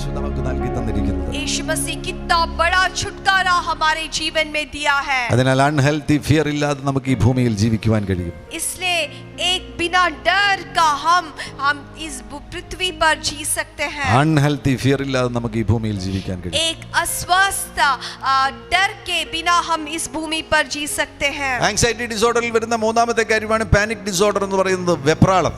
യേശു നമുക്ക് നൽകി തന്നിരിക്കുന്നത്. यीशु मसीह कितना बड़ा छुटकारा हमारे जीवन में दिया है. അതിനാൽ അൺഹെൽത്തി ഫിയർ ഇല്ലാതെ നമുക്ക് ഈ ഭൂമിയിൽ ജീവിക്കുവാൻ കഴിയും. इसलिए एक बिना डर का हम इस पृथ्वी पर जी सकते हैं. അൺഹെൽത്തി ഫിയർ ഇല്ലാതെ നമുക്ക് ഈ ഭൂമിയിൽ ജീവിക്കാൻ കഴിയും. एक अस्वस्थ डर के बिना हम इस भूमि पर जी सकते हैं. ആങ്സൈറ്റി ഡിസോർഡറിൽ വരുന്ന മൂന്നാമത്തെ കാര്യമാണ് പാനിക് ഡിസോർഡർ എന്ന് പറയുന്നത്, വെപ്രാളം.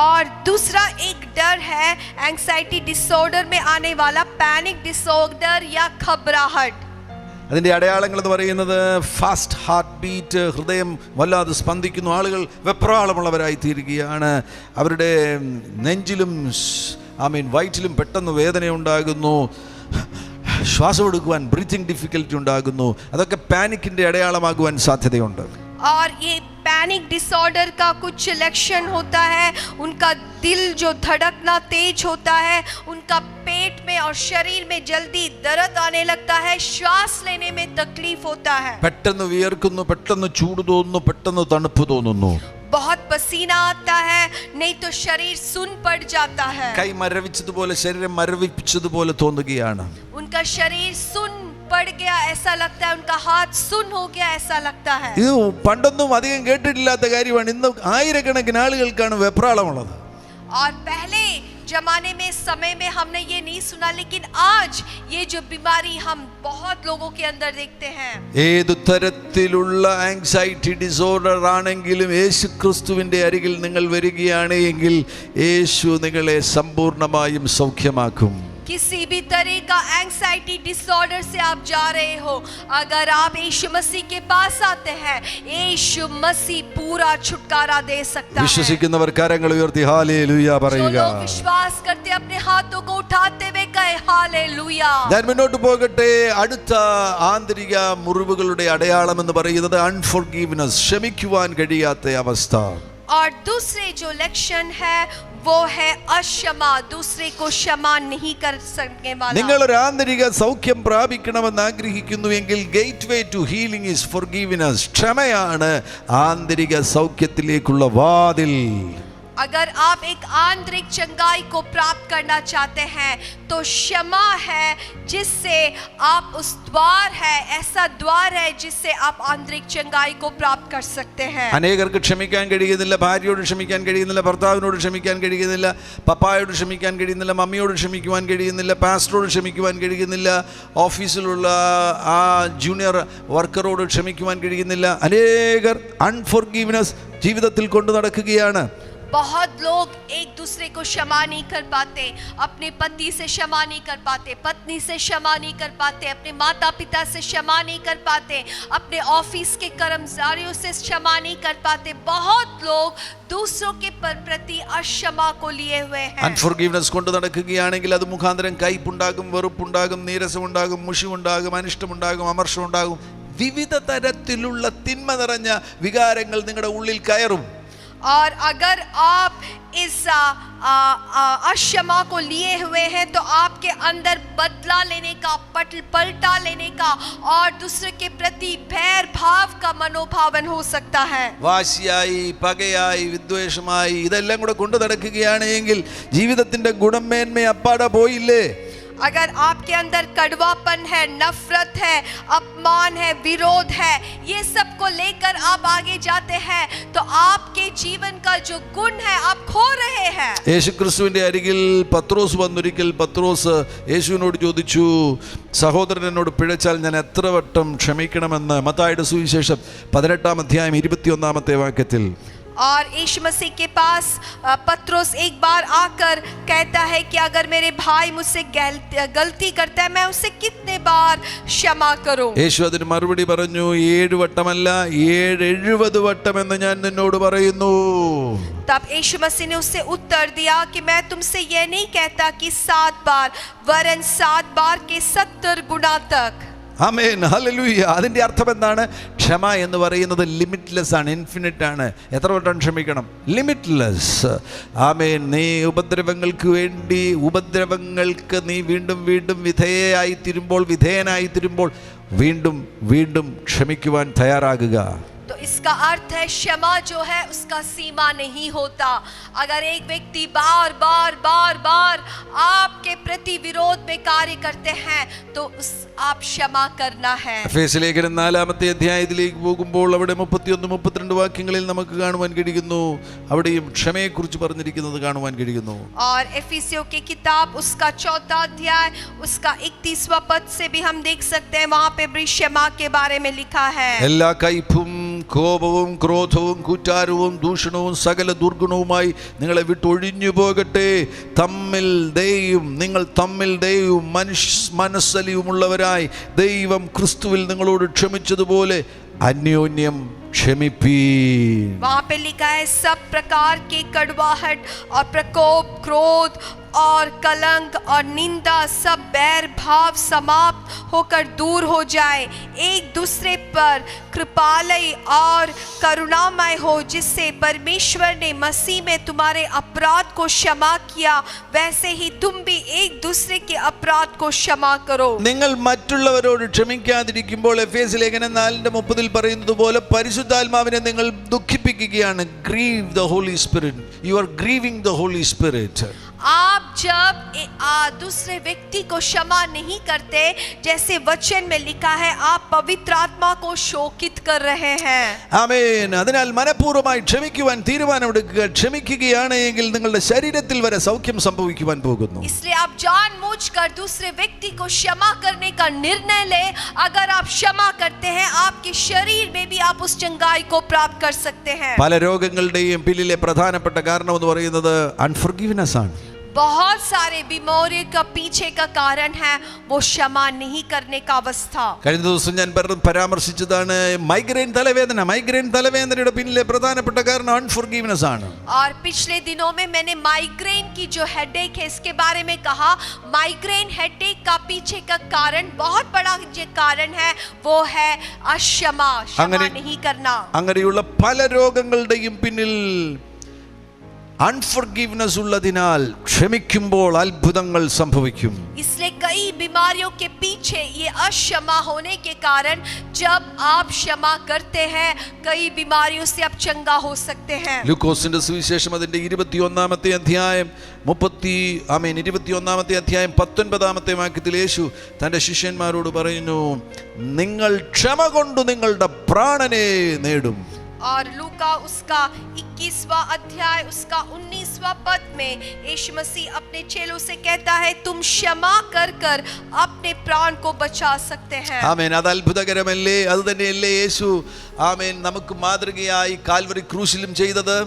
और दूसरा एक डर है एंग्जाइटी डिसऑर्डर में आने वाला पैनिक डिसऑर्डर या घबराहट. അതിന്റെ അടയാളങ്ങൾ എന്ന് പറയുന്നത് ഫാസ്റ്റ് ഹാർട്ട് ബീറ്റ്, ഹൃദയം വല്ലാതെ സ്പന്ദിക്കുന്നു, ആളുകൾ വെപ്രാളമുള്ളവരായി തീരുകയാണ്, അവരുടെ നെഞ്ചിലും വയറ്റിലും പെട്ടെന്ന് വേദനയുണ്ടാകുന്നു, ശ്വാസം എടുക്കുവാൻ ബ്രീത്തിങ് ഡിഫിക്കൽറ്റി ഉണ്ടാകുന്നു. അതൊക്കെ പാനിക്കിന്റെ അടയാളമാകുവാൻ സാധ്യതയുണ്ട്. और ये पैनिक डिसऑर्डर का कुछ लक्षण होता है, उनका दिल जो धड़कना तेज होता है, उनका पेट में और शरीर में जल्दी दर्द आने लगता है, श्वास लेने में तकलीफ होता है, പെട്ടെന്ന് വിയർക്കുന്നു, പെട്ടെന്ന് ചൂട് തോന്നുന്നു, പെട്ടെന്ന് തണുപ്പ് തോന്നുന്നു, बहुत पसीना आता है, नहीं तो शरीर सुन पड़ जाता है, കൈ മരവിച്ചതുപോലെ ശരീരം മരവിപ്പിച്ചതുപോലെ തോന്നുകയാണ്. उनका शरीर सुन पड़ गया ऐसा लगता है, उनका हाथ सुन हो गया ऐसा लगता है. ഇത് പണ്ടൊന്നും അധികം കേട്ടിട്ടില്ലാത്ത കാര്യമാണ്. ഇന്ന് ആയിരക്കണക്കിന് ആളുകൾക്കാണ് വെപ്രാളമുള്ളത്. और पहले जमाने में समय में हमने ये नहीं सुना, लेकिन आज ये जो बीमारी हम बहुत लोगों के अंदर देखते हैं. ഏതു തരത്തിലുള്ള ആങ്സൈറ്റി ഡിസോർഡർ ആണെങ്കിലും യേശു ക്രിസ്തുവിന്റെ അരികിൽ നിങ്ങൾ വരികയാണ് എങ്കിൽ യേശു നിങ്ങളെ സമ്പൂർണ്ണമായും സൗഖ്യമാക്കും. किसी भी तरह का एंग्जाइटी डिसऑर्डर से आप जा रहे हो, अगर आप यीशु मसीह के पास आते हैं, यीशु मसीह पूरा छुटकारा दे सकता है. വിശ്വസിക്കുന്നവർ കരങ്ങൾ ഉയർത്തി ഹല്ലേലൂയ പറയുക. जो लोग विश्वास करते अपने हाथों को उठाते हुए कहे हालेलुया. ഞാൻ മുന്നോട്ട് പോകട്ടെ. അടുത്ത ആന്തരിക മുറിവുകളുടെ അടയാളം എന്ന് പറയുന്നത് അൺഫോർഗീവ്നെസ്, ക്ഷമിക്കുവാൻ കഴിയാത്ത അവസ്ഥ. और दूसरे जो लक्षण है वो है अक्षमा, दूसरे को क्षमा नहीं कर सकने वाला. നിങ്ങൾ ഒരു ആന്തരിക സൗഖ്യം പ്രാപിക്കണമെന്ന് ആഗ്രഹിക്കുന്നുവെങ്കിൽ gateway to healing is forgiveness. ക്ഷമയാണ് ആന്തരിക സൗഖ്യത്തിലേക്കുള്ള വാതിൽ. अगर आप एक आंतरिक चंगाई को प्राप्त करना चाहते हैं तो क्षमा है जिससे आप उस द्वार है, ऐसा द्वार है जिससे आप आंतरिक चंगाई को प्राप्त कर सकते हैं. അനേകർക്ക് ക്ഷമിക്കാൻ കഴിയുന്നില്ല, ഭാര്യയോട് ക്ഷമിക്കാൻ കഴിയുന്നില്ല, ഭർത്താവിനോട് ക്ഷമിക്കാൻ കഴിയുന്നില്ല, പപ്പായോട് ക്ഷമിക്കാൻ കഴിയുന്നില്ല, മമ്മിയോട് ക്ഷമിക്കുവാൻ കഴിയുന്നില്ല, പാസ്റ്ററോട് ക്ഷമിക്കുവാൻ കഴിയുന്നില്ല, ഓഫീസിലുള്ള ആ ജൂനിയർ വർക്കറോട് ക്ഷമിക്കുവാൻ കഴിയുന്നില്ല. അനേകർ അൺഫോർഗീവ്നെസ് ജീവിതത്തിൽ കൊണ്ടു നടക്കുകയാണ്. बहुत लोग एक दूसरे को क्षमा नहीं कर पाते, अपने पति से क्षमा नहीं कर पाते, पत्नी से क्षमा नहीं कर पाते, अपने माता पिता से क्षमा नहीं कर पाते, अपने ऑफिस के कर्मचारियों से क्षमा नहीं कर पाते. बहुत लोग दूसरों के प्रति अक्षमा को लिए हुए हैं. അൺഫോർഗീവ്നെസ് കൊണ്ട് നടക്കുകയാണെങ്കിൽ അത് മുഖാന്തരം കയ്പുണ്ടാകും, വെറുപ്പുണ്ടാകും, നീരസമുണ്ടാകും, മുഷിവുണ്ടാകും, അനിഷ്ടമുണ്ടാകും, അമർഷമുണ്ടാകും. വിവിധ തരത്തിലുള്ള തിന്മ നിറഞ്ഞ വികാരങ്ങൾ നിങ്ങളുടെ ഉള്ളിൽ കയറും. और अगर आप इस अक्षमा को लिए हुए हैं तो आपके अंदर बदला लेने का, पलटा लेने का और दूसरे के प्रति भैर भाव का मनोभावन हो सकता है. വാശിയായി, പകയായി, വിദ്വേഷമായി ഇതെല്ലാം കൂടെ കൊണ്ടു നടക്കുകയാണ് എങ്കിൽ ജീവിതത്തിന്റെ ഗുണമേന്മ അപ്പാടെ പോയില്ലേ? अगर आपके अंदर कड़वापन है, नफरत है, अपमान है, विरोध है, ये सब को लेकर आप आगे जाते हैं तो आपके जीवन का जो गुण है आप खो रहे हैं. യേശുക്രിസ്തുവിന്റെ അരികിൽ പത്രോസ് വന്നൊരിക്കൽ പത്രോസ് യേശുവിനോട് ചോദിച്ചു, സഹോദരൻ എന്നോട് പിഴച്ചാൽ ഞാൻ എത്ര വട്ടം ക്ഷമിക്കണമെന്ന്? മത്തായിയുടെ സുവിശേഷം 18-ാം അധ്യായം 21-ാമത്തെ വാക്യത്തിൽ. और यीशु मसीह के पास पत्रोस एक बार आकर कहता है कि अगर मेरे भाई मुझसे गलती करता है मैं उसे कितने बार क्षमा करूं? യേശു അതിന് മറുപടി പറഞ്ഞു, 7 വട്ടമല്ല 70 വട്ടം എന്ന് ഞാൻ നിന്നോട് പറയുന്നു. तब यीशु मसीह ने उससे उत्तर दिया कि मैं तुमसे यह नहीं कहता कि 7 बार, वरन 7 बार के 70 गुना तक. ആമേൻ, ഹല്ലേലൂയ. അതിന്റെ അർത്ഥം എന്താണ്? ക്ഷമ എന്ന് പറയുന്നത് ലിമിറ്റ്ലെസ് ആണ്, ഇൻഫിനിറ്റ് ആണ്. എത്ര വട്ടം ക്ഷമിക്കണം? ലിമിറ്റ്ലെസ്. ആമേൻ. നീ ഉപദ്രവങ്ങൾക്ക് നീ വീണ്ടും വീണ്ടും വിധേയനായി തീരുമ്പോൾ വീണ്ടും വീണ്ടും ക്ഷമിക്കുവാൻ തയ്യാറാകുക. तो इसका अर्थ है क्षमा जो है उसका सीमा नहीं होता. अगर एक व्यक्ति बार बार आपके प्रति विरोधी विरोध में कार्य करते हैं तो आप क्षमा करना है। എഫേസ്യ ലേഖനം 4-ാമത്തെ അധ്യായത്തിലേക്ക് പോകുമ്പോൾ അവിടെ 31-32 വാക്യങ്ങളിൽ നമുക്ക് കാണുവാൻ കഴിയുന്നു. അവിടെയും ക്ഷമയെക്കുറിച്ച് പറഞ്ഞിരിക്കുന്നത് കാണുവാൻ കഴിയുന്നു. और एफिसियों की किताब उसका 4वां अध्याय उसका 31वां पद से भी हम देख सकते हैं, वहां पे भी क्षमा के बारे में लिखा है। എല്ലാ കയ്പും കോപവും ക്രോധവും കുറ്റാരവും ദൂഷണവും സകല ദുർഗുണവുമായി നിങ്ങളെ വിട്ടൊഴിഞ്ഞു പോകട്ടെ. നിങ്ങൾ തമ്മിൽ ദയവും മനസ്സലിവുമുള്ളവരായി ദൈവം ക്രിസ്തുവിൽ നിങ്ങളോട് ക്ഷമിച്ചതുപോലെ അന്യോന്യം क्षमिपीन। वहां पे लिखा है सब प्रकार के कड़वाहट और प्रकोप, क्रोध और कलंक और निंदा, सब बैर भाव समाप्त होकर दूर हो जाए। एक दूसरे पर कृपालय और करुणामय हो, जिससे परमेश्वर ने मसीह में तुम्हारे अपराध को क्षमा किया, वैसे ही तुम भी एक दूसरे के अपराध को क्षमा करो। നിങ്ങൾ മറ്റുള്ളവരോട് ക്ഷമിക്കാതിരിക്കുമ്പോൾ എഫേസ്യ ലേഖനം 4:30 പറയുന്നത് പോലെ പരിശുദ്ധാത്മാവിനെ നിങ്ങൾ ദുഃഖിപ്പിക്കുകയാണ്. Grieve the Holy Spirit. You are grieving the Holy Spirit. आप जब दूसरे व्यक्ति को क्षमा नहीं करते, जैसे वचन में लिखा है, आप पवित्र आत्मा को शोकित कर रहे हैं। ആമേൻ. അതിനാൽ മനഃപൂർവ്വമായി ക്ഷമിക്കുവാൻ തീരുമാനമെടുക്കുക. ക്ഷമിക്കുകയാണ് എങ്കിൽ നിങ്ങളുടെ ശരീരത്തിൽ വരെ സൗഖ്യം സംഭവിക്കുവാൻ പോകുന്നു. इसलिए आप जानबूझकर दूसरे व्यक्ति को क्षमा करने का निर्णय ले। अगर आप क्षमा करते हैं, आपके शरीर में भी आप उस चंगाई को प्राप्त कर सकते हैं। പല രോഗങ്ങളുടെയും പിന്നിലെ പ്രധാനപ്പെട്ട കാരണം എന്ന് പറയുന്നത് അൺഫർഗീവ്നെസ് ആണ്. बहुत सारे बीमारियों का पीछे का कारण है वो क्षमा नहीं करने का अवस्था। കഴിഞ്ഞ ദിവസം ഞാൻ പരാമർശിച്ചതാണ് മൈഗ്രെയിൻ തലവേദന. മൈഗ്രെയിൻ തലവേദനയുടെ പിന്നിലെ പ്രധാനപ്പെട്ട കാരണം അൺഫർഗീവ്നെസ് ആണ്. और पिछले दिनों में मैंने माइग्रेन की जो हेडेक है इसके बारे में कहा। माइग्रेन हेडेक का पीछे का कारण, बहुत बड़ा जो कारण है वो है अक्षमा, क्षमा नहीं करना। അങ്ങനെയുള്ള പല രോഗങ്ങളുടെയും പിന്നിൽ अनफॉरगिवनेस उल्लदिनाल क्षमिക്കുമ്പോൾ അത്ഭുതങ്ങൾ സംഭവിക്കും. इसलिए कई बीमारियों के पीछे ये अक्षमा होने के कारण जब आप क्षमा करते हैं, कई बीमारियों से आप चंगा हो सकते हैं। ലൂക്കോസിന്റെ സുവിശേഷം അതിന്റെ 21-ാമത്തെ അധ്യായം 21-ാമത്തെ അധ്യായം 19-ാമത്തെ വാക്യത്തിൽ യേശു തന്റെ ശിഷ്യന്മാരോട് പറയുന്നു, നിങ്ങൾ ക്ഷമ കൊണ്ട് നിങ്ങളുടെ പ്രാണനെ നേടും. और लूका उसका 21वां अध्याय उसका 19वां पद में यीशु मसीह अपने चेलों से कहता है, तुम क्षमा कर कर अपने प्राण को बचा सकते हैं। ആമേൻ. അത് അത്ഭുതകരമല്ലേ? അത് തന്നെയല്ലേ യേശു ആമേൻ നമുക്ക് മാതൃകയായി കാൽവരി ക്രൂശിലും ചെയ്തത്.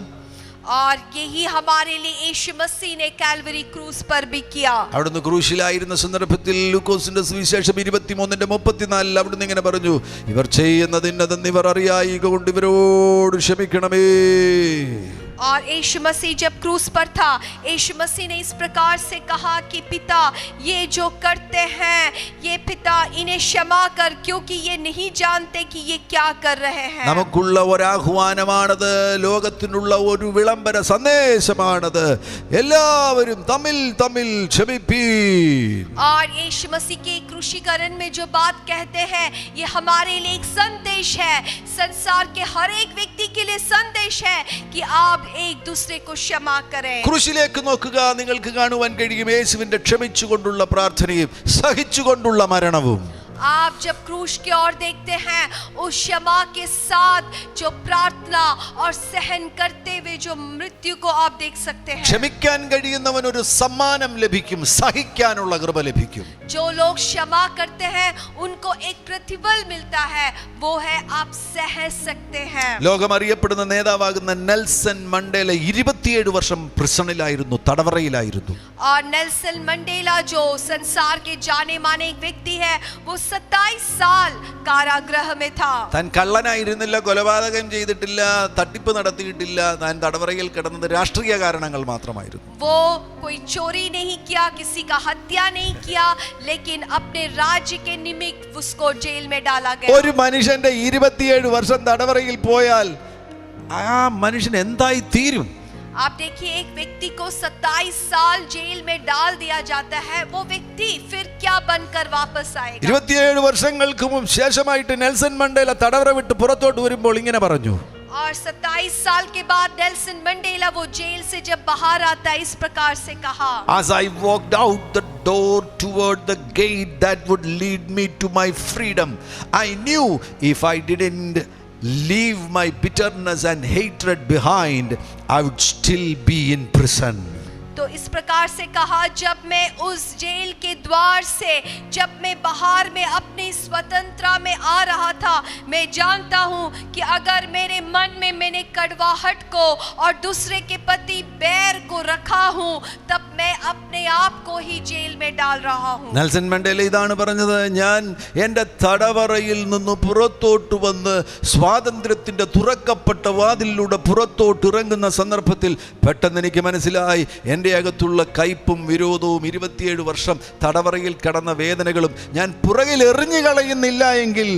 और यही हमारे लिए यीशु मसीह ने कैलवरी क्रूस पर भी किया। അവിടുന്ന് ക്രൂശിലായിരുന്ന സന്ദർഭത്തിൽ ലൂക്കോസിന്റെ സുവിശേഷം 23:34 അവിടുന്ന് ഇങ്ങനെ പറഞ്ഞു, ഇവർ ചെയ്യുന്നതിന്നതെന്ന് ഇവർ അറിയായികൊണ്ട് ഇവരോട് ക്ഷമിക്കണമേ. और यीशु मसीह जब क्रूस पर था, यीशु मसीह ने इस प्रकार से कहा कि पिता, ये जो करते हैं, ये पिता इन्हें क्षमा कर, क्योंकि ये नहीं जानते कि ये क्या कर रहे हैं। നമുക്കുള്ള ഒരു ആഹ്വാനമാണത്. ലോകത്തിനുള്ള ഒരു വിളംബര സന്ദേശമാണത്. എല്ലാവരും തമ്മിൽ തമ്മിൽ ക്ഷമിപ്പീൻ. और यीशु मसीह के क्रूसीकरण में जो बात कहते हैं, ये हमारे लिए एक संदेश है, संसार के हर एक व्यक्ति के लिए संदेश है कि आप एक दूसरे को क्षमा करें। ക്രൂശിലേക്ക് നോക്കുക, നിങ്ങൾക്ക് കാണുവാൻ കഴിയും യേശുവിന്റെ ക്ഷമിച്ചുകൊണ്ടുള്ള പ്രാർത്ഥനയും സഹിച്ചുകൊണ്ടുള്ള മരണവും. आप जब क्रूस की ओर देखते हैं, उस क्षमा के साथ जो प्रार्थना और सहन करते हुए जो मृत्यु को आप देख सकते हैं। ക്ഷമിക്കാൻ കഴിയുന്നവൻ ഒരു സമ്മാനം ലഭിക്കും, സഹിക്കാനുള്ള കൃപ ലഭിക്കും. जो लोग क्षमा करते हैं उनको एक प्रतिफल मिलता है, वो है आप सह सकते हैं। ലോകം അറിയപ്പെടുന്ന നേതാവാകുന്ന നെൽസൺ മണ്ടേല 27 വർഷം പ്രിസണിലായിരുന്നു, തടവറയിലായിരുന്നു. और नेल्सन मंडेला जो संसार के जाने माने एक व्यक्ति है, वो 27 साल कारागृह में था. താൻ കള്ളനായിരുന്നില്ല, കൊലപാതകം ചെയ്തിട്ടില്ല, തട്ടിപ്പ് നടത്തിയിട്ടില്ല. താൻ തടവറയിൽ കിടന്നത് രാഷ്ട്രീയ കാരണങ്ങൾ മാത്രമായിരുന്നു. वो कोई चोरी नहीं किया, किसी का हत्या नहीं किया, लेकिन अपने राज्य के निमित्त उसको जेल में डाला गया. ഒരു മനുഷ്യന്റെ 27 വർഷം തടവറയിൽ പോയാൽ ആ മനുഷ്യൻ എന്തായി തീരും? आप देखिए, एक व्यक्ति को 27 साल जेल में डाल दिया जाता है, वो व्यक्ति फिर क्या बनकर वापस आएगा? 27 വർഷങ്ങൾക്ക് ശേഷമായിട്ട് നെൽസൺ മണ്ടേല തടവറ വിട്ട് പുറത്തോട്ട് വരുമ്പോൾ ഇങ്ങനെ പറഞ്ഞു, और 27 साल के बाद नेल्सन मंडेला वो जेल से जब बाहर आता है, इस प्रकार से कहा, As I walked out the door toward the gate that would lead me to my freedom. I knew if I didn't leave my bitterness and hatred behind, I would still be in prison. तो इस प्रकार से कहा, जब मैं उस jail के द्वार से, जब मैं बाहर में अपनी स्वतंत्रता में आ रहा था, मैं जानता हूँ कि अगर मेरे मन में मैंने कड़वाहट को और दूसरे के प्रति बैर को रखा हूँ, तब मैं अपने आप को ही जेल में डाल रहा हूँ. നെൽസൺ മണ്ടേല ഇതാണ് പറഞ്ഞത്, ഞാൻ എൻ്റെ തടവറയിൽ നിന്ന് പുറത്തോട്ട് വന്ന് സ്വാതന്ത്ര്യത്തിൻ്റെ തുറക്കപ്പെട്ട വാതിലിലൂടെ പുറത്തോട്ട് ഇറങ്ങുന്ന സന്ദർഭത്തിൽ പെട്ടെന്ന് എനിക്ക് മനസ്സിലായി, എൻ്റെ അകത്തുള്ള കയ്പും വിരോധവും 27 വർഷം തടവറയിൽ കടന്ന വേദനകളും ഞാൻ പുറകിൽ എറിഞ്ഞു കളയുന്നില്ല എങ്കിൽ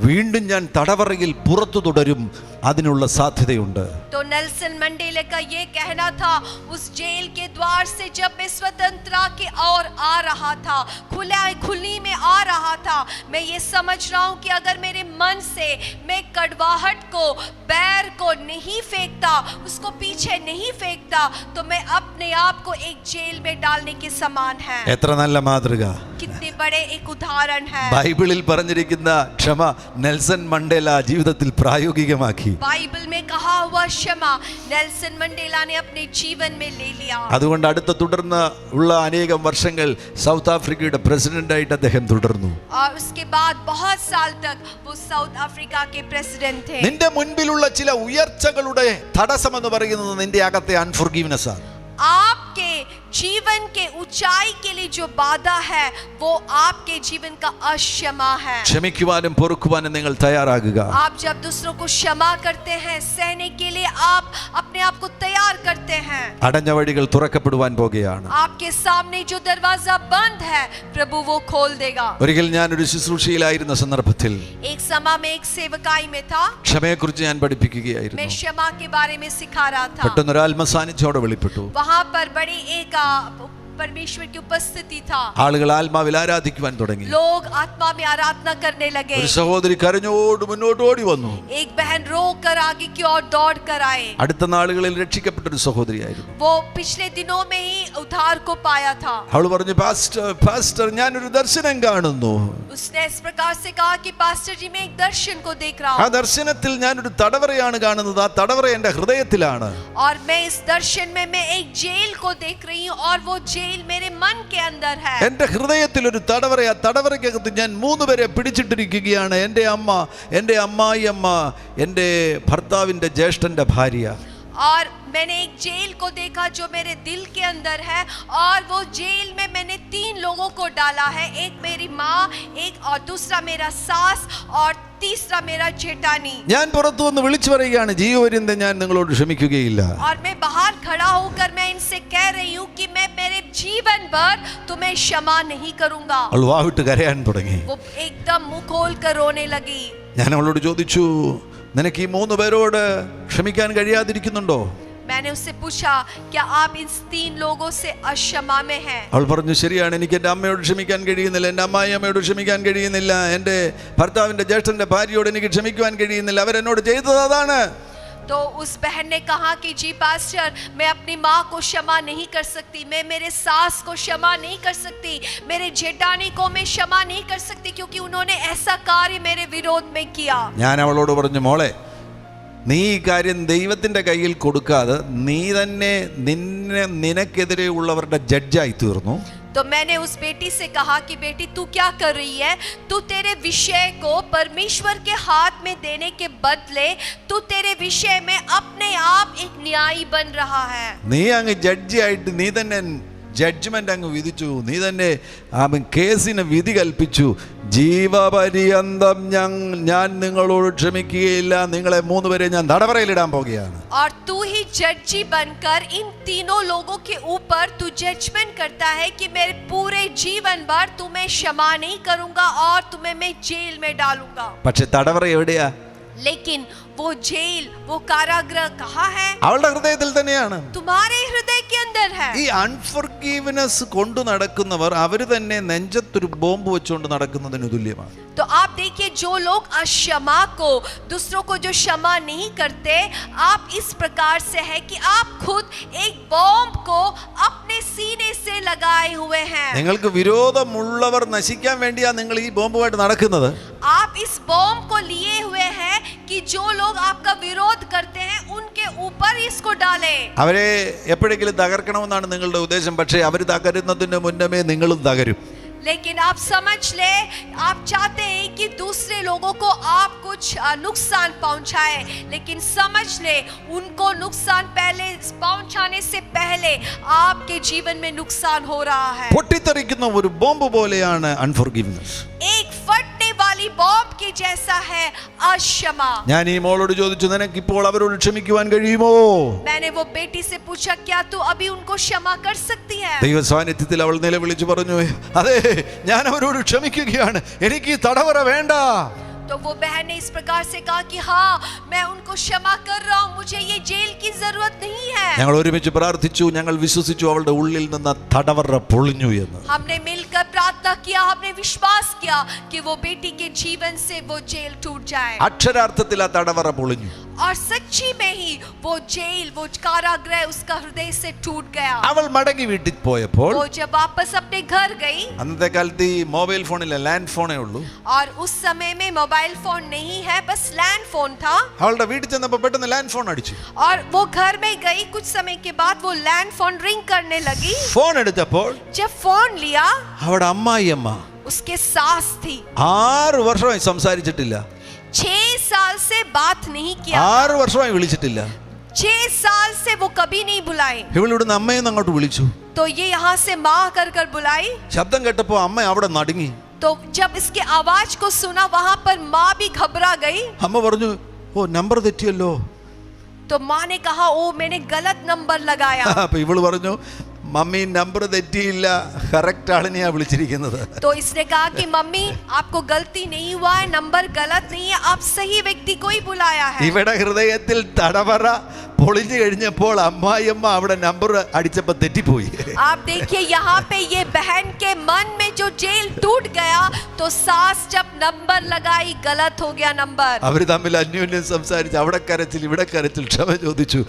വീണ്ടും ഞാൻ തടവറയിൽ പുറത്തു തുടരും, അതിനുള്ള സാധ്യതയുണ്ട്. तो नेल्सन मंडेला का ये कहना था, उस जेल के द्वार से जब मैं स्वतंत्रता की ओर आ रहा था, खुली में आ रहा था, मैं ये समझ रहा हूँ कि अगर मेरे मन से मैं कड़वाहट को, बैर को नहीं फेंकता, उसको पीछे नहीं फेंकता, तो मैं अपने आप को एक जेल में डालने के समान है. എത്ര നല്ല മാതൃക, कितने बड़े एक उदाहरण है. ബൈബിളിൽ പറഞ്ഞിരിക്കുന്ന ക്ഷമ നെൽസൺ മണ്ടേല ജീവിതത്തിൽ പ്രായോഗികമാക്കി. बाइबल में कहा हुआ क्षमा नेल्सन मंडेला ने अपने जीवन में ले लिया. അതുകൊണ്ട് അടുത്ത തുടർന്ന് ഉള്ള അനേകം വർഷങ്ങൾ സൗത്ത് ആഫ്രിക്കയുടെ പ്രസിഡന്റായിട്ട് അദ്ദേഹം തുടർന്നു. और उसके बाद बहुत साल तक वो साउथ अफ्रीका के प्रेसिडेंट थे. നിന്റെ മുൻപിലുള്ള ചില ഉയർച്ചകളുടെ തടസ്സമെന്ന് പറയുന്നത് നിന്റെ അകത്തെ അൺഫോർഗീവ്നെസ് ആണ്. आपके जीवन के ऊंचाई के लिए जो बाधा है, वो आपके जीवन का अक्षमा है. ക്ഷമിക്കുവാനും പൊറുക്കുവാനും നിങ്ങൾ തയ്യാറാകുക. आप जब दूसरों को क्षमा करते हैं, सहने के लिए आप अपने आप को तैयार करते हैं. അടഞ്ഞ വഴികൾ തുറക്കപ്പെടുവാൻ പോകുകയാണ്. आपके सामने जो दरवाजा बंद है, प्रभु वो खोल देगा. ഒരിക്കൽ ഞാനൊരു ശുശ്രൂഷയിലായിരുന്ന സന്ദർഭത്തിൽ एक समय में एक सेवकाई में था, ക്ഷമയെക്കുറിച്ച് ഞാൻ പഠിപ്പിക്കുകയായിരുന്നു. मैं क्षमा के बारे में सिखा रहा था. പെട്ടെന്നൊരു ആത്മസാന്നിധ്യോടെ വെളിപ്പെട്ടു. वहां पर बड़ी एक परमेश्वर की उपस्थिति था. ആളുകൾ ആത്മാവിൽ ആരാധിക്കുവാൻ തുടങ്ങി. लोग आत्मा में आराधना करने लगे. ഒരു സഹോദരി കരഞ്ഞോട് മുന്നോട്ട് ഓടി വന്നു. एक बहन रो कर आगे की ओर दौड़ कर आए. അടുത്ത നാളുകളിൽ രക്ഷിക്കപ്പെട്ട ഒരു സഹോദരിയായിരുന്നു. वो पिछले दिनों में ही उद्धार को पाया था. അവൾ പറഞ്ഞു, പാസ്റ്റർ ഞാനൊരു ദർശനം കാണുന്നു. उसने इस प्रकार से कहा कि पास्टर जी मैं एक दर्शन को देख रहा ആ हूँ, ദർശനത്തിൽ ഞാനൊരു തടവറയാണ് കാണുന്നത്. ആ തടവറ എൻ്റെ ഹൃദയത്തിലാണ്. और मैं इस दर्शन में मैं एक जेल को देख रही हूँ, और वो जेल मेरे मन के अंदर है. എൻ്റെ ഹൃദയത്തിൽ ഒരു തടവറ. ആ തടവറയ്ക്കകത്ത് ഞാൻ 3 പേരെ പിടിച്ചിട്ടിരിക്കുകയാണ്. എൻ്റെ അമ്മ, എൻ്റെ അമ്മായിയമ്മ, എൻ്റെ ഭർത്താവിൻ്റെ ജ്യേഷ്ഠൻ്റെ ഭാര്യ. और मैंने एक जेल को देखा जो मेरे दिल के अंदर है, और वो जेल में मैंने 3 लोगों को डाला है. एक मेरी माँ, एक और दूसरा मेरा सास, और तीसरा मेरा जेठानी. ഞാൻ പുറത്തു വന്ന് വിളിച്ചു പറയുകയാണ്, ജീവപര്യന്തം ഞാൻ നിങ്ങളോട് ക്ഷമിക്കുകയില്ല. और मैं बाहर खड़ा होकर मैं इनसे कह रही हूँ कि मैं मेरे जीवन भर तुम्हें क्षमा नहीं करूंगा. അവൾ വാവിട്ട് കരയാൻ തുടങ്ങി. वो एकदम मुंह खोल कर रोने लगी. ഞാൻ അവളോട് ചോദിച്ചു, നിനക്ക് ഈ 3 പേരോട് ക്ഷമിക്കാൻ കഴിയാതിരിക്കുന്നുണ്ടോ? मैंने उससे पूछा, क्या आप इन 3 लोगों से अक्षमा में हैं? അവൾ പറഞ്ഞു, ശരിയാണ്, എനിക്ക് എൻ്റെ അമ്മയോട് ക്ഷമിക്കാൻ കഴിയുന്നില്ല, എൻ്റെ അമ്മായി അമ്മയോട് ക്ഷമിക്കാൻ കഴിയുന്നില്ല, എൻ്റെ ഭർത്താവിൻ്റെ ജ്യേഷ്ഠൻ്റെ ഭാര്യയോട് എനിക്ക് ക്ഷമിക്കുവാൻ കഴിയുന്നില്ല, അവരെന്നോട് ചെയ്തത് അതാണ്. तो उस बहन ने कहा कि जी पास्टर, मैं अपनी माँ को क्षमा नहीं कर सकती, मैं मेरे सास को क्षमा नहीं कर सकती, मेरे जेठानी को मैं क्षमा नहीं कर सकती, क्योंकि उन्होंने ऐसा कार्य मेरे विरोध में किया. ഞാൻ അവളോട് പറഞ്ഞു, മോളെ, നീ ഈ കാര്യം ദൈവത്തിൻ്റെ കയ്യിൽ കൊടുക്കാതെ നീ തന്നെ നിനക്കെതിരെ ഉള്ളവരുടെ ജഡ്ജായി തീർന്നു. तो मैंने उस बेटी से कहा कि बेटी तू क्या कर रही है? तू तेरे विषय को परमेश्वर के हाथ में देने के बदले तू तेरे विषय में अपने आप एक न्यायी बन रहा है. നീ അങ്ങ് ജഡ്ജി ആയിട്ട് നീ തന്നെ ജഡ്ജ്മെന്റ് അങ്ങ് വിധിച്ചു. നീ തന്നെ കേസിന് വിധി കൽപ്പിച്ചു. ജീവപര്യന്തം ഞാൻ നിങ്ങളോട് ക്ഷമിക്കുകയില്ല, നിങ്ങളെ 3 പേരെ ഞാൻ തടവറയിലിടാൻ പോകുകയാണ്. और तू ही जड्जी बनकर इन तीनों लोगों के ऊपर तू जजमेंट करता है कि मेरे पूरे जीवन भर तुम्हें क्षमा नहीं करूंगा और तुम्हें मैं जेल में डालूंगा. പക്ഷെ തടവറ എവിടെയാ? लेकिन वो जेल, वो कारागृह कहाँ है? അവളുടെ ഹൃദയത്തിൽ തന്നെയാണ്. तुम्हारे हृदय के अंदर है. ഈ അൺഫർഗീവ്നെസ് കൊണ്ടു നടക്കുന്നവർ അവര് തന്നെ നെഞ്ചത്തൊരു ബോംബ് വെച്ചുകൊണ്ട് നടക്കുന്നതിന് തുല്യമാണ്. तो आप देखिए, जो लोग अक्षमा को, दूसरों को जो क्षमा नहीं करते, आप इस प्रकार से है कि आप खुद एक बॉम्ब को अपने सीने से लगाए हुए हैं. നിങ്ങൾക്ക് വിരോധമുള്ളവർ നശിക്കാൻ വേണ്ടിയാ നിങ്ങൾ ഈ ബോംബുമായിട്ട് നടക്കുന്നത്. आप इस बॉम्ब को लिए हुए हैं कि जो लोग आपका विरोध करते हैं उनके ऊपर इसको डालें. അവരെ എപ്പോഴെങ്കിലും തകർക്കണമെന്നാണ് നിങ്ങളുടെ ഉദ്ദേശം. പക്ഷേ അവർ തകരുന്നതിന് മുന്നമേ നിങ്ങളും തകരും. लेकिन आप समझ ले, आप चाहते हैं कि दूसरे लोगों को आप कुछ नुकसान पहुंचाए, लेकिन समझ ले, उनको नुकसान पहले पहुंचाने से पहले आपके जीवन में नुकसान हो रहा है. പൊട്ടിത്തെറിക്കുന്ന ഒരു ബോംബ് പോലെയാണ് അൺഫർഗീവ്നെസ്. एक फटने वाली बॉम्ब के जैसा है अक्षमा. ഞാൻ ഈ മോളോട് ചോദിച്ചു, നിനക്ക് ഇപ്പോൾ അവരോട് ക്ഷമിക്കുവാൻ കഴിയുമോ? मैंने वो बेटी से पूछा, क्या तू अभी उनको क्षमा कर सकती है? ദൈവ സാന്നിധ്യത്തിൽ അവൾ നിലവിളിച്ചു പറഞ്ഞു, അതെ, ഞാൻ അവരോട് ക്ഷമിക്കുകയാണ്, എനിക്ക് ഈ തടവറ വേണ്ട. तो वो बहन ने इस प्रकार से कहा कि हाँ, मैं उनको क्षमा कर रहा हूँ, मुझे ये जेल की जरूरत नहीं है. ഞങ്ങൾ ഒരുമിച്ച് പ്രാർത്ഥിച്ചു, ഞങ്ങൾ വിശ്വസിച്ചു അവളുടെ ഉള്ളിൽ നിന്ന് തടവറ പൊളിഞ്ഞു എന്ന്. हमने मिलकर प्रार्थना किया, हमने विश्वास किया कि वो बेटी के जीवन से वो जेल टूट जाए. അക്ഷരാർത്ഥത്തിൽ ആ തടവറ പൊളിഞ്ഞു. और सच्ची में ही वो जेल, वो कारागृह उसका हृदय से टूट गया. അവൾ മടങ്ങി വീട്ടിൽ പോയപ്പോൾ, वो जब वापस अपने घर गई, അന്നത്തെ കാലത്ത് ഈ മൊബൈൽ ഫോണില്ല, ലാൻഡ് ഫോണേ ഉള്ളൂ. और उस समय में मोबाइल फोन नहीं है, बस लैंड फोन था. അവളുടെ വീട്ടിൽ ചെന്നപ്പോൾ പെട്ടെന്ന് ലാൻഡ് ഫോൺ അടിച്ചു. और वो घर में गई, कुछ समय के बाद वो लैंड फोन रिंग करने लगी. ഫോൺ എടുത്തപ്പോൾ जब फोन लिया, അവിടെ അമ്മായിയമ്മ उसके सास थी. 6 വർഷമായി സംസാരിച്ചിട്ടില്ല, 6 साल से बात नहीं किया, 6 വർഷമായി വിളിച്ചിട്ടില്ല. 6 साल से वो कभी नहीं बुलाई. ഇവളിവിടുന്ന് അമ്മയെന്ന് അങ്ങോട്ട് വിളിച്ചു. तो ये यहाँ से माँ कर कर बुलाई. ശബ്ദം കേട്ടപ്പോൾ അമ്മ അവിടെ നടുങ്ങി. तो जब इसके आवाज को सुना, वहां पर माँ भी घबरा गई. അമ്മ പറഞ്ഞു, ഓ നമ്പർ തെറ്റിയല്ലോ. तो माँ ने कहा, ओ मैंने गलत नंबर लगाया. അപ്പൊ ഇവള് പറഞ്ഞു, മമ്മി നമ്പർ തെറ്റിയില്ല, കറക്റ്റ് ആളിനെയാ വിളിച്ചിരിക്കുന്നത്. तो इसने कहा कि मम्मी, आपको गलती नहीं हुआ है, नंबर गलत नहीं है, आप सही व्यक्ति को ही बुलाया है. ഇവിടെ ഹൃദയത്തിൽ തടവറ പൊളിഞ്ഞു കഴിഞ്ഞപ്പോൾ അമ്മായിയമ്മ അവിടെ നമ്പർ അടിച്ചപ്പോ തെറ്റിപ്പോയി. आप देखिए, यहाँ पे ये बहन के मन में जो जेल टूट गया, तो सास जब नंबर लगाई, गलत हो गया नंबर. അവര് തമ്മിൽ അന്യോന്യം സംസാരിച്ച് അവിടെ കരച്ചിൽ ഇവിടെ കരച്ചിൽ, ക്ഷമ ചോദിച്ചു,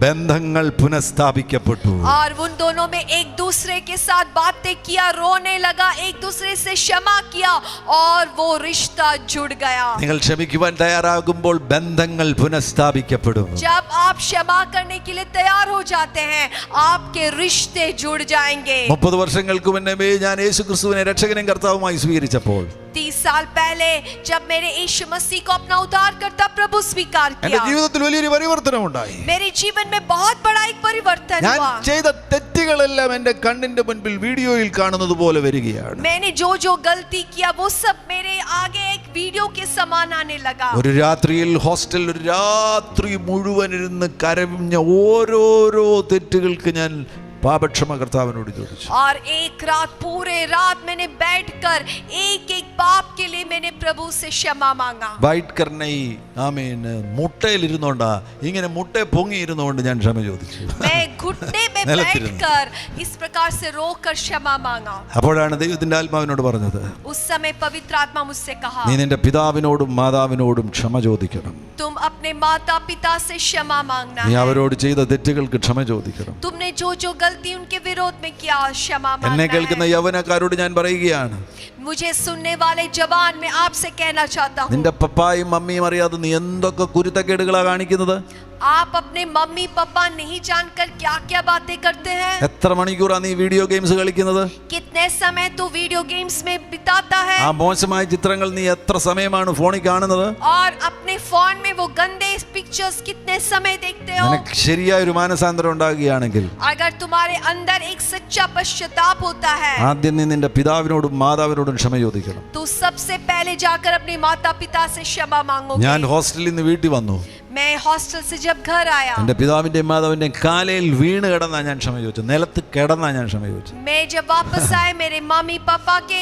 ബന്ധങ്ങൾ പുനഃസ്ഥാപിക്കപ്പെട്ടു. और उन दोनों में एक दूसरे के साथ बातें किया, रोने लगा, एक दूसरे से क्षमा किया, और वो रिश्ता जुड़ गया. നിങ്ങൾ ക്ഷമിക്കുവാൻ തയ്യാറാകുമ്പോൾ ബന്ധങ്ങൾ പുനഃസ്ഥാപിക്കപ്പെടും. जब आप क्षमा करने के लिए तैयार हो जाते हैं, आपके रिश्ते जुड़ जाएंगे. 30 വർഷങ്ങൾക്ക് മുന്നേ ഞാൻ യേശുക്രിസ്തുവിനെ രക്ഷകനും കർത്താവുമായി സ്വീകരിച്ചപ്പോൾ, 30 साल पहले जब मेरे यीशु मसीह को अपना उद्धारकर्ता प्रभु स्वीकार എന്റെ किया, ജീവിതത്തിൽ വലിയൊരു പരിവർത്തനം ഉണ്ടായി. मेरे जीवन में बहुत बड़ा एक परिवर्तन ഞാൻ हुआ. ചെയ്ത തെറ്റുകളെല്ലാം എന്റെ കണ്ണിന്റെ മുൻപിൽ വീഡിയോയിൽ കാണുന്നത് പോലെ വരികയാണ്. मैंने जो जो गलती किया, वो सब मेरे आगे एक वीडियो के समान आने लगा. ഒരു രാത്രിയിൽ ഹോസ്റ്റലിൽ ഒരു രാത്രി മുഴുവൻ ഇരുന്ന് കരഞ്ഞ ഓരോരോ തെറ്റുകൾക്ക് ഞാൻ പാപക്ഷമ കർത്താവിനോട് ചോദിച്ചു. और एक रात, पूरे रात मैंने बैठकर एक एक पाप के लिए मैंने प्रभु से क्षमा मांगा. വൈറ്റ് കർണൈ ആമേൻ മുട്ടയിൽ ഇരുന്നോണ്ടാ, ഇങ്ങനെ മുട്ട പൊങ്ങി ഇരുന്നുകൊണ്ട് ഞാൻ ക്ഷമ ചോദിച്ചു. मैं घुटने में बैठकर इस प्रकार से रोकर क्षमा मांगा. അപ്പോഴാണ് ദൈവത്തിന്റെ ആത്മാവിനോട് പറഞ്ഞത്, उस समय पवित्र आत्मा मुझसे कहा, നീ നിന്റെ പിതാവിനോടും മാതാവിനോടും ക്ഷമ ചോദിക്കണം. तुम अपने माता पिता से क्षमा मांगना നീ है. അവരോട് ചെയ്ത തെറ്റുകൾക്ക് ക്ഷമ ചോദിക്കണം. तुमने जो जो गलती उनके विरोध में किया, क्षमा എന്നെ मांगना കേൾക്കുന്ന है. യൗവനക്കാരോട് ഞാൻ പറയുകയാണ്, मुझे सुनने वाले जवान, मैं आपसे कहना चाहता हूँ, നിന്റെ പപ്പായും മമ്മിയും അറിയാതെ നീ എന്തൊക്കെ കുരുത്തക്കേടുകളാ കാണിക്കുന്നത്. आप अपने मम्मी पापा नहीं जानकर क्या क्या बातें करते हैं. എത്ര മണിക്കൂറാ നീ വീഡിയോ ഗെയിംസ് കളിക്കുന്നത്. कितने समय तू वीडियो गेम्स में बिताता है. ആ മോശമായ ചിത്രങ്ങൾ നീ എത്ര സമയമാണ് ഫോണിൽ കാണുന്നത്. और अपने फोन में वो गंदे पिक्चर्स कितने समय देखते हो. നിനക്ക് ശരിയായ ഒരു മാനസാന്തരം ഉണ്ടാകുകയാണെങ്കിൽ अगर तुम्हारे अंदर एक सच्चा पश्चाताप होता है, ആദ്യം നീ നിന്റെ പിതാവിനോടും മാതാവിനോടും ക്ഷമ ചോദിക്കണം. तो सबसे पहले जाकर अपने माता पिता से क्षमा मांगोगे. ഞാൻ ഹോസ്റ്റലിൽ നിന്ന് വീട്ടിൽ വന്നു. मैं हॉस्टल से जब घर आया, എൻ്റെ പിതാവിൻ്റെയും മാതാവിൻ്റെയും കാലയിൽ വീണ് കിടന്നാ ഞാൻ ക്ഷമ ചോദിച്ചു, നിലത്ത് കിടന്നാ ഞാൻ ക്ഷമ ചോദിച്ചു. मैं जब वापस आए मेरे मम्मी पापा के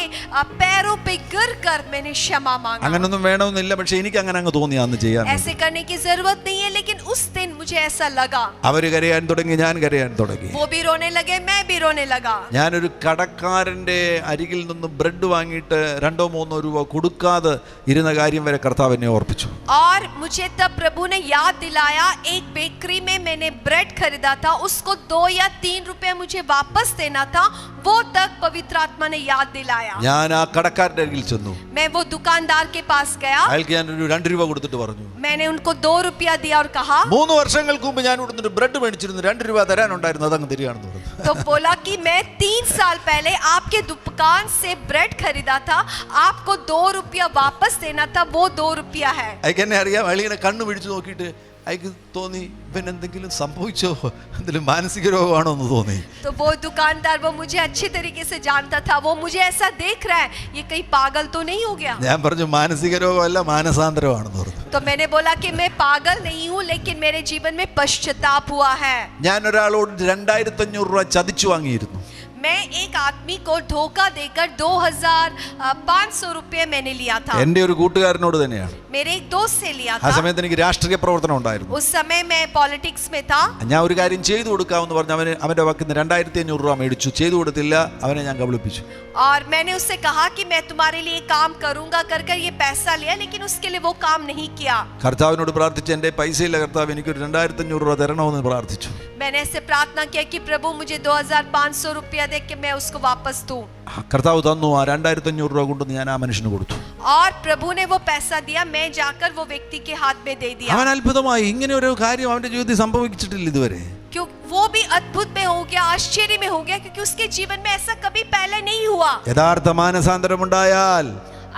पैरों पे गिर कर मैंने क्षमा मांगा. അങ്ങനൊന്നും വേണമെന്നില്ല, പക്ഷെ എനിക്ക് അങ്ങനെ അങ്ങ് തോന്നി അന്ന് ചെയ്യാൻ. ऐसे करने की जरूरत नहीं है, लेकिन उस दिन मुझे ऐसा लगा. അവര് കരയാൻ തുടങ്ങി, ഞാൻ കരയാൻ തുടങ്ങി. वो भी रोने लगे, मैं भी रोने लगा. ഞാനൊരു കടക്കാരന്റെ അരികിൽ നിന്ന് ബ്രെഡ് വാങ്ങിയിട്ട് 2-3 രൂപ കൊടുക്കാതെ ഇരുന്ന കാര്യം വരെ കർത്താവ് എന്നെ ഓർപ്പിച്ചു. और मुझे तब प्रभु ने याद दिलाया, एक बेकरी में मैंने ब्रेड खरीदा था, उसको 2 या 3 रुपए मुझे वापस देना था, वो तक पवित्र आत्मा ने याद दिलाया. ഞാൻ ആ കടക്കാരന്റെ അരികിൽ ചെന്നു. मैं वो दुकानदार के पास गया. അയാൾക്ക് ഞാൻ ഒരു 2 രൂപ കൊടുത്തിട്ട് പറഞ്ഞു, मैंने उनको 2 रुपया दिया और कहा, 3 വർഷങ്ങൾക്ക് മുമ്പ് ഞാൻ ഇവിടുന്ന് ബ്രെഡ് മേടിച്ചിരുന്നു, 2 രൂപ തരാനുണ്ടായിരുന്നു, അതങ്ങ് തരികയാണെന്ന് പറഞ്ഞു. तो बोला कि मैं 3 साल पहले आपके दुकान से ब्रेड खरीदा था, आपको 2 रुपया वापस देना था, वो 2 रुपया है. അയാൾക്ക് എന്നെ അറിയാം. അയാളിങ്ങനെ കണ്ണു പിടിച്ചു നോക്കിയിട്ട് അയാൾക്ക് തോന്നി ഇവൻ എന്തെങ്കിലും സംഭവിച്ചോ, എന്തെങ്കിലും മാനസിക രോഗമാണോ എന്ന് തോന്നി. तो वो दुकानदार वो मुझे अच्छी तरीके से जानता था, वो मुझे ऐसा देख रहा है, ये कहीं पागल तो नहीं हो गया. ഞാൻ പറഞ്ഞു മാനസിക രോഗമല്ല, മാനസാന്തരമാണെന്ന് പറഞ്ഞു. तो मैंने बोला कि मैं पागल नहीं हूँ, लेकिन मेरे जीवन में पश्चाताप हुआ है. ഞാൻ ഒരാളോട് 2500 രൂപ ചതിച്ചു വാങ്ങിയിരുന്നു. मैं एक आदमी को धोखा देकर 2500 रुपये मैंने लिया था. എൻ്റെ ഒരു കൂട്ടുകാരനോട് തന്നെയാണ്. मेरे एक दोस्त से लिया ആ था. സമയത്ത് എനിക്ക് രാഷ്ട്രീയ പ്രവർത്തനം ഉണ്ടായിരുന്നു. उस समय मैं पॉलिटिक्स में था. ഞാൻ ഒരു കാര്യം ചെയ്തു കൊടുക്കാമെന്ന് പറഞ്ഞ് അവന്റെ വക്കിൽ നിന്ന് 2500 രൂപ മേടിച്ചു. ചെയ്തു കൊടുത്തില്ല, അവനെ ഞാൻ കബളിപ്പിച്ചു. और मैंने उससे कहा कि मैं तुम्हारे लिए काम करूंगा कर ये पैसा लिया, लेकिन उसके लिए वो काम नहीं किया. കർത്താവിനോട് പ്രാർത്ഥിച്ച് എൻ്റെ പൈസയില്ല കർത്താവ്, എനിക്കൊരു 2500 രൂപ തരണമെന്ന് പ്രാർത്ഥിച്ചു. मैंने ऐसे प्रार्थना किया कि प्रभु मुझे 2500 रुपया दे के मैं उसको वापस दूं. കർത്താവ് തന്നു. ആ 2500 രൂപ കൊണ്ടുവന്ന് ഞാൻ ആ മനുഷ്യന് കൊടുത്തു. और प्रभु ने वो पैसा दिया, मैं जाकर वो व्यक्ति के हाथ में दे दिया. അവൻ അത്ഭുതമായി. ഇങ്ങനെ ഒരു കാര്യം അവന്റെ ജീവിതത്തിൽ സംഭവിച്ചിട്ടില്ല ഇതുവരെ. क्यों वो भी अद्भुत में हो गया, आश्चर्य में हो गया, क्योंकि उसके जीवन में ऐसा कभी पहले नहीं हुआ. യഥാർത്ഥ മാനസാന്തരമുണ്ടായാൽ,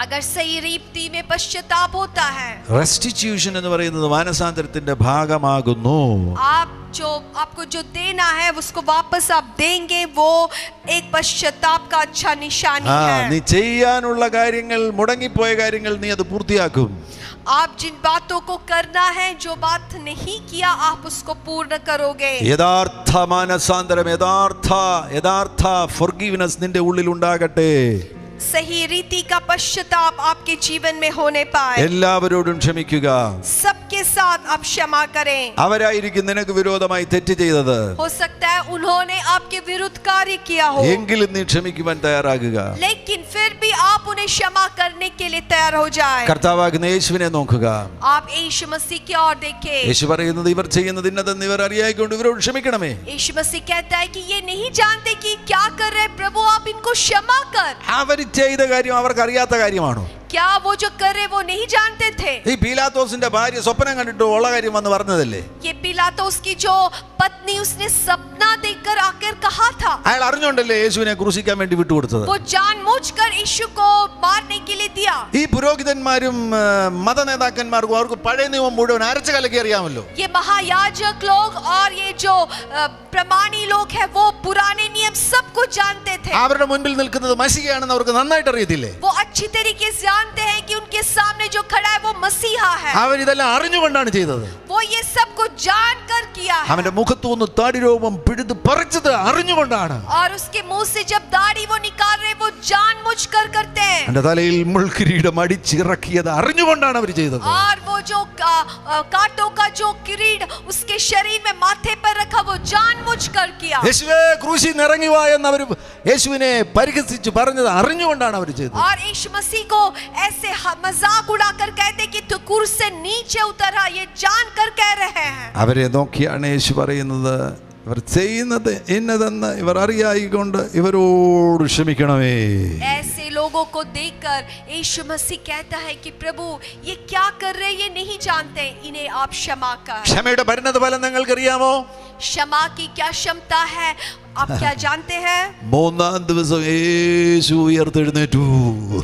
अगर सही रीति में पश्चाताप होता है, റെസ്റ്റിറ്റ്യൂഷൻ എന്ന് പറയുന്നത് മാനസാന്തരത്തിന്റെ ഭാഗമാകുന്നു. आपको जो देना है उसको वापस आप देंगे, वो एक पश्चाताप का अच्छा निशानी है. നീ ചെയ്യാനുള്ള കാര്യങ്ങൾ, മുടങ്ങിപ്പോയ കാര്യങ്ങൾ നീ അത് പൂർത്തിയാക്കും. आप जिन बातों को करना है, जो बात नहीं किया आप उसको पूर्ण करोगे. യഥാർത്ഥ മാനസാന്തരം, യഥാർത്ഥ ഫൊർഗീവ്നെസ് നിന്റെ ഉള്ളിൽ ഉണ്ടാകട്ടെ. सही रीति का पश्चाताप आपके जीवन में होने पाए. എല്ലാവരോടും ക്ഷമിക്കുക. सबके साथ आप क्षमा करें. അവരായിരിക്കും നിനക്ക് വിരോധമായി തെറ്റ് ചെയ്തത്. हो सकता है उन्होंने आपके विरुद्ध कार्य किया हो, എങ്കിലും നീ ക്ഷമിക്കുവാൻ തയ്യാറാകുക. लेकिन फिर भी आप उन्हें क्षमा करने के लिए तैयार हो जाए. കർത്താവാകുന്ന യേശുവിനെ നോക്കുക. आप यीशु मसीह की ओर देखें. യേശു പറയുന്നത് ഇവർ ചെയ്യുന്നത് ഇന്നതെന്ന് ഇവർ അറിയായിക്കൊണ്ട് ഇവരോട് ക്ഷമിക്കണമേ. यीशु मसीह कहता है कि ये नहीं जानते कि क्या कर रहे हैं, प्रभु आप इनको क्षमा कर. അവർ ചെയ്ത കാര്യം അവർക്ക് അറിയാത്ത കാര്യമാണോ? क्या वो जो कर रहे वो नहीं जानते थे? ഈ പീലാത്തോസിന്റെ ഭാര്യ സ്വപ്നം കണ്ടിട്ട് ഉള്ള കാര്യം വന്ന് പറഞ്ഞതല്ലേ? ये पिलातोस की जो पत्नी, उसने सपना देखकर आकर कहा था. അയാൾ അറിഞ്ഞോണ്ടല്ലേ യേശുവിനെ ക്രൂശിക്കാൻ വേണ്ടി വിട്ടുകൊടുത്തത്. वो जानबूझकर यीशु को मारने के लिए दिया. ഈ പുരോഹിതന്മാരും മത നേതാക്കന്മാർക്കും അവർക്ക് പഴയ നിയമം മുഴുവൻ അരച്ചു കലക്കി അറിയാമല്ലോ. ये महायाजक लोग और ये जो प्रमाणी लोग हैं, वो पुराने नियम सब कुछ जानते थे. അവരുടെ മുൻപിൽ നിൽക്കുന്നത് മശിഹയാണെന്ന് അവർക്ക് നന്നായിട്ട് അറിയത്തില്ലേ? वो अच्छी तरीके से जानते हैं कि उनके सामने जो खड़ा है वो मसीहा है. അവർ ഇതെല്ലാം അറിഞ്ഞുകൊണ്ടാണ് ചെയ്തത്. वो ये सब कुछ जानकर किया है. അവന്റെ മുഖത്തു നിന്ന് താടിരോമം പിഴുത് പറിച്ചത് അറിഞ്ഞുകൊണ്ടാണ്. और उसके मुंह से जब दाढ़ी वो निकाल रहे, वो जानबूझकर करते हैं. അവന്റെ തലയിൽ മുൾക്കിരീടം അടിച്ചിറക്കിയത് അറിഞ്ഞുകൊണ്ടാണ് അവർ ചെയ്തത്. और वो जो कांटों का जो किरीट उसके शरीर में माथे पर रखा, वो जानबूझकर किया. യേശുവേ ക്രൂശിൽ നിന്ന് ഇറങ്ങി വാ എന്ന് അവർ യേശുവിനെ പരിഹസിച്ച് പറഞ്ഞത് അറിഞ്ഞുകൊണ്ടാണ് അവർ ചെയ്തത്. और यीशु मसीह को ऐसे मजाक उड़ाकर कहते कि तू क्रूस से नीचे उतर आ, ये जानकर कह रहे हैं. അവരെ നോക്കിയാണ് യേശു പറയുന്നത്, ഇവർ ചെയ്യുന്നത് ഇന്നതെന്ന് ഇവർ അറിയായിക്കൊണ്ട് ഇവരോട് ക്ഷമിക്കണമേ. ऐसे लोगों को देखकर यीशु मसीह कहता है कि प्रभु ये क्या कर रहे, ये नहीं जानते, इन्हें आप क्षमा कर. ക്ഷമയുടെ പരിണത ഫലം നിങ്ങൾക്കറിയാമോ? क्षमा की क्या क्षमता है आप क्या जानते हैं? 3-ാം ദിവസം യേശു ഉയർത്തെഴുന്നേറ്റു.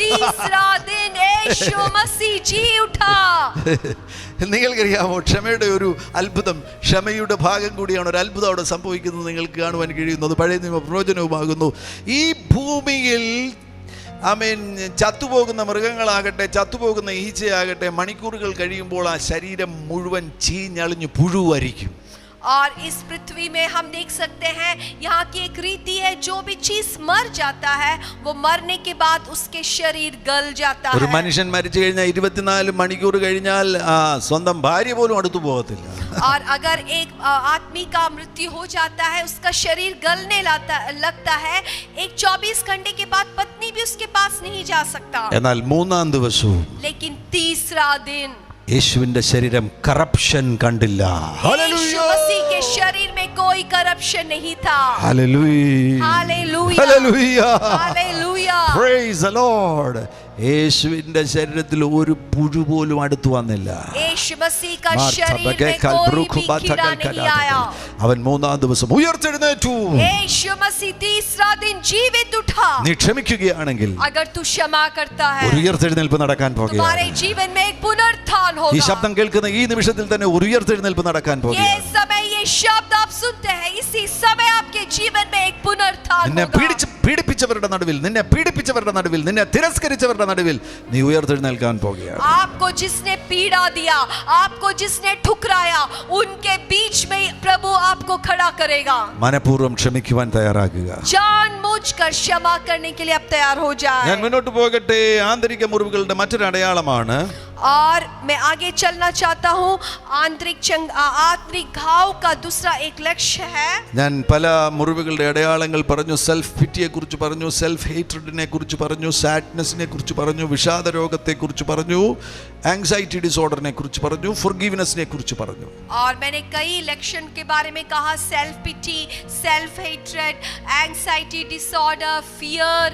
तीसरा दिन यीशु मसीह जी उठा. നിങ്ങൾക്കറിയാമോ ക്ഷമയുടെ ഒരു അത്ഭുതം? ക്ഷമയുടെ ഭാഗം കൂടിയാണ് ഒരു അത്ഭുതം അവിടെ സംഭവിക്കുന്നത് നിങ്ങൾക്ക് കാണുവാൻ കഴിയുന്നത്. പഴയ നിയമ പ്രവചനവുമാകുന്നു. ഈ ഭൂമിയിൽ ആമേൻ, ചത്തുപോകുന്ന മൃഗങ്ങളാകട്ടെ, ചത്തുപോകുന്ന ഈച്ചയാകട്ടെ, മണിക്കൂറുകൾ കഴിയുമ്പോൾ ആ ശരീരം മുഴുവൻ ചീഞ്ഞളിഞ്ഞ് പുഴുവായിരിക്കും. और इस पृथ्वी में हम देख सकते हैं यहाँ की एक रीति है, जो भी चीज मर जाता है वो मरने के बाद उसके शरीर गल जाता ഒരു है. മനുഷ്യൻ മരിച്ചു കഴിഞ്ഞാൽ 24 മണിക്കൂർ കഴിഞ്ഞാൽ സ്വന്തം ഭാര്യ പോലും അടുത്തു പോകത്തില്ല. और अगर एक आदमी का मृत्यु हो जाता है, उसका शरीर गलने लगता है, एक 24 घंटे के बाद पत्नी भी उसके पास नहीं जा सकता. എന്നാൽ മൂന്നാം ദിവസവും लेकिन तीसरा दिन യേശുവിന്റെ ശരീരം കറപ്ഷൻ കണ്ടില്ല. यीशु मसीह के शरीर में कोई करप्शन नहीं था. Hallelujah, hallelujah, hallelujah, hallelujah. Praise the Lord. യേശുവിന്റെ ശരീരത്തിൽ ഒരു പുഴു പോലും അടുത്തു വന്നില്ല. यीशु मसीह का शरीर में कोई भी कीड़ा नहीं आया. അവൻ മൂന്നാം ദിവസം ഉയർത്തെഴുന്നേറ്റു. यीशु मसीह तीसरा दिन जीवित उठा. നീ ക്ഷമിക്കുകയാണെങ്കിൽ अगर तू क्षमा करता है, ഒരു ഉയർത്തെഴുന്നേൽപ്പ് നടക്കാൻ तुम्हारे പോകുകയാണ്. जीवन में एक पुनरुत्थान ഈ होगा. ശബ്ദം കേൾക്കുന്ന ഈ നിമിഷത്തിൽ തന്നെ ഒരു ഉയർത്തെഴുന്നേൽപ്പ് നടക്കാൻ ये പോകുകയാണ്. समय, ये शब्द आप सुनते हैं, इसी समय आपके जीवन में एक पुनरुत्थान നിന്നെ होगा. പീഡിപ്പിച്ചവരുടെ നടുവിൽ, നിന്നെ പീഡിപ്പിച്ചവരുടെ നടുവിൽ, നിന്നെ തിരസ്കരിച്ചവരുടെ നടുവിൽ നീ ഉയർത്തെഴുന്നേൽക്കാൻ പോകുകയാണ്. आपको जिसने पीड़ा दिया, आपको जिसने ठुकराया, उनके बीच में प्रभु आपको खड़ा करेगा. മനഃപൂർവ്വം ക്ഷമിക്കുവാൻ തയ്യാറാകുക. जानबूझकर क्षमा करने के लिए अब तैयार हो ഞാൻ जाए. മുന്നോട്ട് പോകട്ടെ. ആന്തരിക മുറിവുകളുടെ മറ്റൊരു അടയാളമാണ് और मैं आगे चलना चाहता हूँ. आंतरिक घाव का दूसरा एक लक्ष्य है. ഞാൻ പല മുറിവുകളുടെ അടയാളങ്ങൾ പറഞ്ഞു. സെൽഫ് പിറ്റിയെ കുറിച്ച് പറഞ്ഞു, സെൽഫ് ഹേറ്റ്രഡിനെ കുറിച്ച് പറഞ്ഞു, സാഡ്നെസ്സിനെ കുറിച്ച് പറഞ്ഞു, വിഷാദ രോഗത്തെ കുറിച്ച് പറഞ്ഞു, ആങ്സൈറ്റി ഡിസോർഡറിനെ കുറിച്ച് പറഞ്ഞു, ഫൊർഗീവ്നെസ്സിനെ കുറിച്ച് പറഞ്ഞു. और मैंने कई लक्षण के बारे में कहा. Self pity, self hatred, anxiety disorder, fear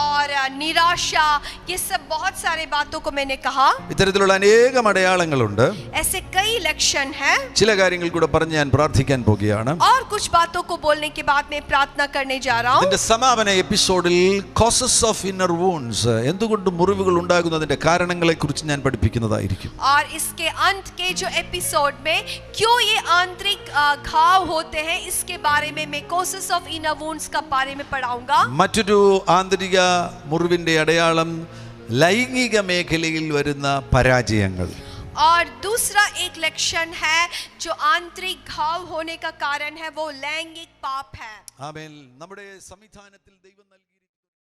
और निराशा, ये सब बहुत सारे बातों को मैंने कहा. ഇത്തരത്തിലുള്ള അനേകം അടയാളങ്ങളുണ്ട്. ऐसे कई लक्षण हैं. ചില കാര്യങ്ങൾ കൂടെ പറഞ്ഞ് ഞാൻ പ്രാർത്ഥിക്കാൻ പോകുകയാണ്. और कुछ बातों को बोलने के बाद मैं प्रार्थना करने जा रहा हूँ. ഇതിന്റെ സമാപന എപ്പിസോഡിൽ കോസസ് ഓഫ് ഇന്നർ വൂണ്ട്സ്, എന്തുകൊണ്ട് മുറിവുകൾ ഉണ്ടാകുന്നതിന്റെ കാരണങ്ങളെ കുറിച്ച് ഞാൻ പഠിപ്പിക്കുന്നതായിരിക്കും. और इसके अंत के जो एपिसोड में क्यों ये आंतरिक घाव होते हैं, इसके बारे में मैं कोसेस ऑफ इनर वुंड्स का बारे में पढ़ाऊंगा. മറ്റൊരു ആന്തരിക മുറിവിന്റെ അടയാളം ലൈംഗിക മേഖലയിൽ വരുന്ന പരാജയങ്ങൾ. और दूसरा एक लक्षण है जो आंतरिक घाव होने का कारण है, वो लैंगिक पाप है. ആമേൻ. നമ്മുടെ സംവിധാനത്തിൽ ദൈവം നൽകി